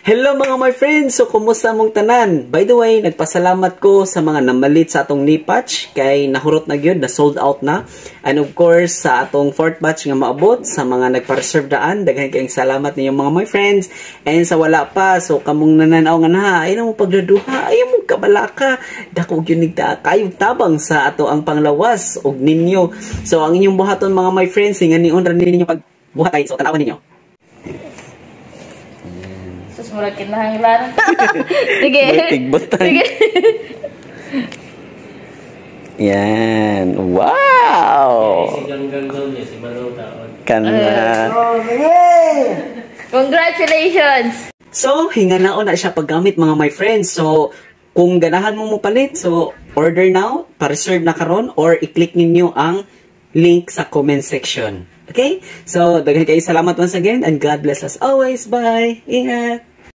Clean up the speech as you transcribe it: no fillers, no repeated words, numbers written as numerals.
Hello mga my friends! So, kumusta mong tanan? By the way, nagpasalamat ko sa mga namalit sa atong knee patch kay nahurot na gyud, na sold out na. And of course, sa atong fourth batch nga maabot, sa mga nagpa-reserve daan, daghan kayong salamat ninyo mga my friends. And sa wala pa, so kamong nananaw nga na, ayaw mo pagladuha, ayaw mo kabalaka. Dako yun kayong tabang sa ato ang panglawas og ninyo. So, ang inyong buhaton mga my friends, nga niun ra ninyo pagbuhatay. So, tanawan ninyo. Sus, murag kinahanglan. Sige. Sige. Yan. Wow! Kana. Congratulations! So, hinganaon na siya paggamit mga my friends. So, kung ganahan mo mo palit, so order now, pa-reserve na karon, or i-click ninyo ang link sa comment section. Okay? So, daghan kayo salamat once again, and God bless us always. Bye! Ingat!